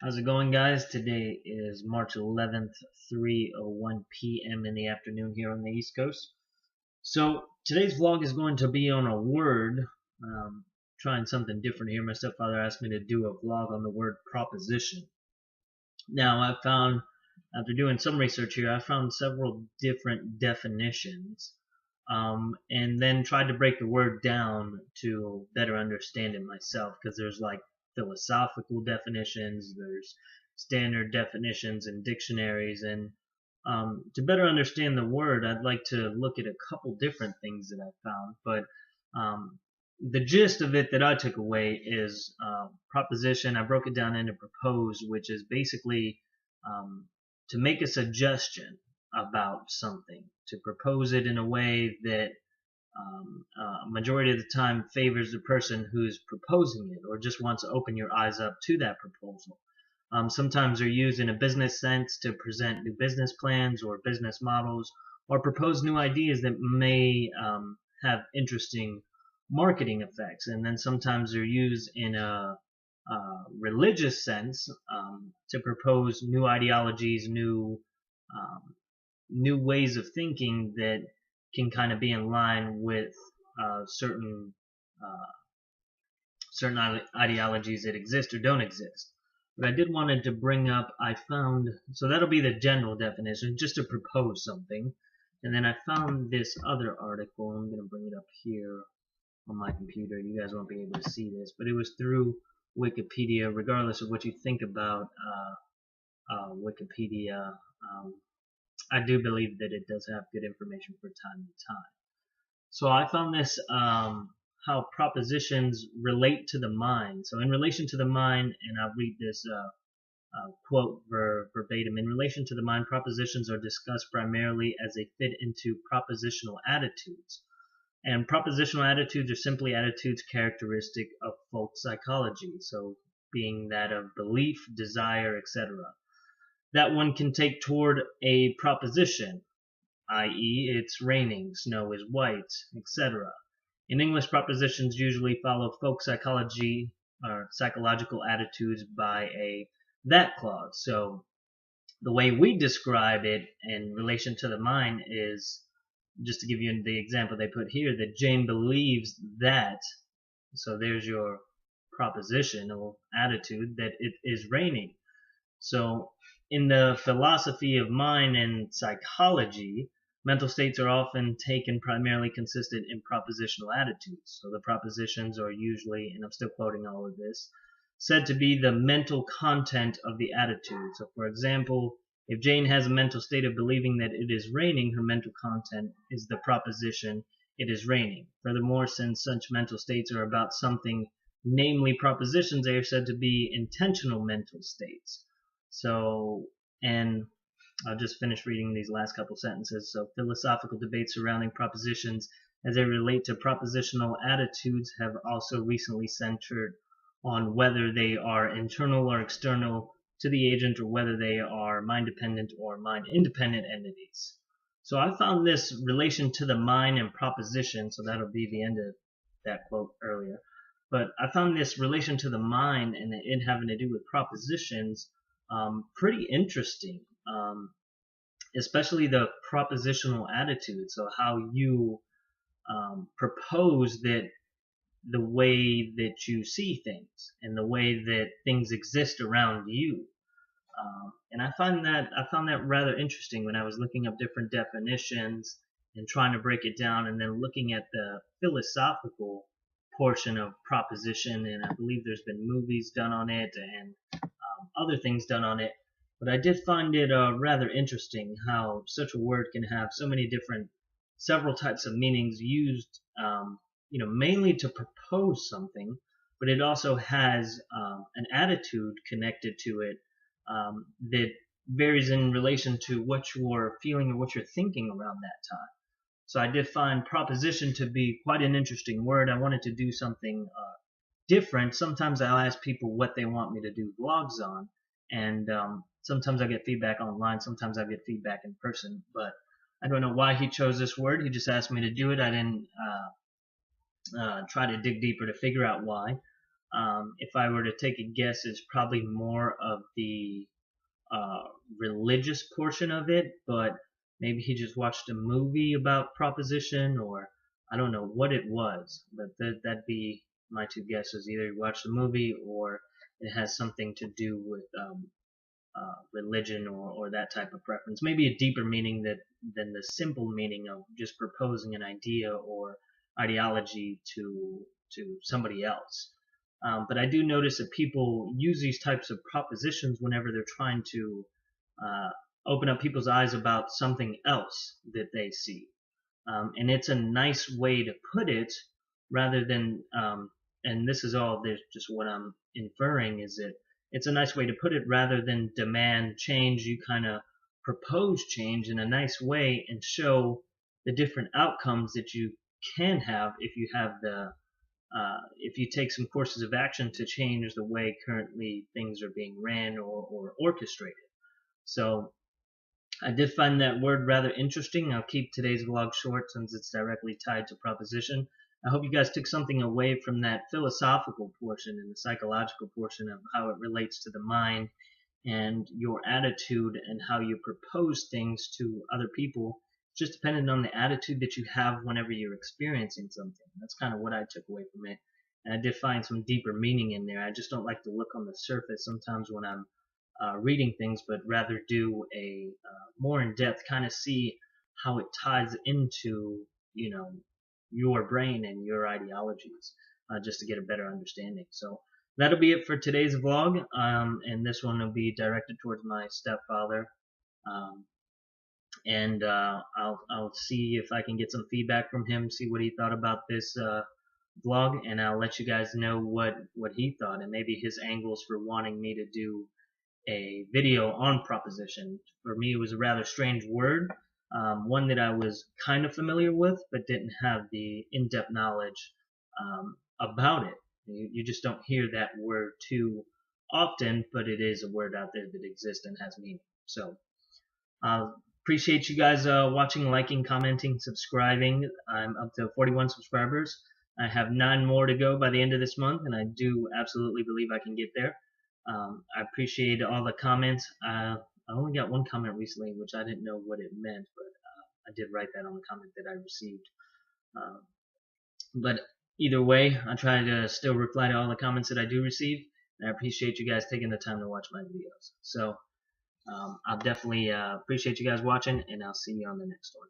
How's it going, guys? Today is March 11th, 3:01 p.m. in the afternoon here on the East Coast. So today's vlog is going to be on a word. Um, Trying something different here. My stepfather asked me to do a vlog on the word proposition. Now, after doing some research here, I found several different definitions, and then tried to break the word down to better understand it myself, because there's like philosophical definitions, there's standard definitions and dictionaries, and to better understand the word, I'd like to look at a couple different things that I found, but um, the gist of it that I took away is proposition. I broke it down into propose, which is basically um, to make a suggestion about something, to propose it in a way that majority of the time favors the person who's proposing it, or just wants to open your eyes up to that proposal. Sometimes they're used in a business sense to present new business plans or business models, or propose new ideas that may have interesting marketing effects. And then sometimes they're used in a religious sense, to propose new ideologies, um, new ways of thinking that can kind of be in line with certain uh, ideologies that exist or don't exist. But I did wanted to bring up, I found, so that'll be the general definition, just to propose something. And then I found this other article. I'm going to bring it up here on my computer. You guys won't be able to see this, but it was through Wikipedia. Regardless of what you think about Wikipedia, I do believe that it does have good information for time to time. So I found this, how propositions relate to the mind. So in relation to the mind, and I'll read this quote verbatim. In relation to the mind, propositions are discussed primarily as they fit into propositional attitudes. And propositional attitudes are simply attitudes characteristic of folk psychology, so being that of belief, desire, etc., that one can take toward a proposition, i.e., it's raining, snow is white, etc. In English, propositions usually follow folk psychology or psychological attitudes by a that clause. So the way we describe it in relation to the mind is, just to give you the example they put here, that Jane believes that, so there's your propositional attitude, that it is raining. So in the philosophy of mind and psychology, mental states are often taken primarily consistent in propositional attitudes. So the propositions are usually, and I'm still quoting all of this, said to be the mental content of the attitude. So for example, if Jane has a mental state of believing that it is raining, her mental content is the proposition, it is raining. Furthermore, since such mental states are about something, namely propositions, they are said to be intentional mental states. So, and I'll just finish reading these last couple sentences. So, philosophical debates surrounding propositions as they relate to propositional attitudes have also recently centered on whether they are internal or external to the agent, or whether they are mind dependent or mind independent entities. So I found this relation to the mind and proposition, so that'll be the end of that quote earlier. But I found this relation to the mind and it having to do with propositions pretty interesting, especially the propositional attitude. So how you propose that the way that you see things and the way that things exist around you. And I found that rather interesting when I was looking up different definitions and trying to break it down, and then looking at the philosophical portion of proposition. And I believe there's been movies done on it and other things done on it. But I did find it rather interesting how such a word can have so many different, several types of meanings used, mainly to propose something, but it also has an attitude connected to it, that varies in relation to what you're feeling or what you're thinking around that time. So I did find proposition to be quite an interesting word. I wanted to do something different. Sometimes I'll ask people what they want me to do vlogs on, and sometimes I get feedback online, sometimes I get feedback in person, but I don't know why he chose this word. He just asked me to do it. I didn't try to dig deeper to figure out why. if I were to take a guess, is probably more of the religious portion of it, but maybe he just watched a movie about proposition, or I don't know what it was, but that'd be my two guesses. Either he watched a movie or it has something to do with religion or that type of preference. Maybe a deeper meaning than the simple meaning of just proposing an idea or ideology to somebody else. But I do notice that people use these types of propositions whenever they're trying to uh, open up people's eyes about something else that they see. And it's a nice way to put it rather than, and this is all, there's just what I'm inferring is that it's a nice way to put it rather than demand change. You kind of propose change in a nice way and show the different outcomes that you can have if you have if you take some courses of action to change the way currently things are being ran or orchestrated. So I did find that word rather interesting. I'll keep today's vlog short since it's directly tied to proposition. I hope you guys took something away from that philosophical portion and the psychological portion of how it relates to the mind and your attitude and how you propose things to other people, just depending on the attitude that you have whenever you're experiencing something. That's kind of what I took away from it. And I did find some deeper meaning in there. I just don't like to look on the surface sometimes when I'm reading things, but rather do a more in-depth kind of see how it ties into, your brain and your ideologies, just to get a better understanding. So that'll be it for today's vlog, and this one will be directed towards my stepfather. And I'll see if I can get some feedback from him, see what he thought about this vlog, and I'll let you guys know what he thought and maybe his angles for wanting me to do a video on proposition. For me, it was a rather strange word, one that I was kind of familiar with, but didn't have the in-depth knowledge about it. You just don't hear that word too often, but it is a word out there that exists and has meaning. So, appreciate you guys watching, liking, commenting, subscribing. I'm up to 41 subscribers. I have 9 more to go by the end of this month, and I do absolutely believe I can get there. I appreciate all the comments. I only got one comment recently, which I didn't know what it meant, but I did write that on the comment that I received. But either way, I try to still reply to all the comments that I do receive, and I appreciate you guys taking the time to watch my videos. So I'll definitely appreciate you guys watching, and I'll see you on the next one.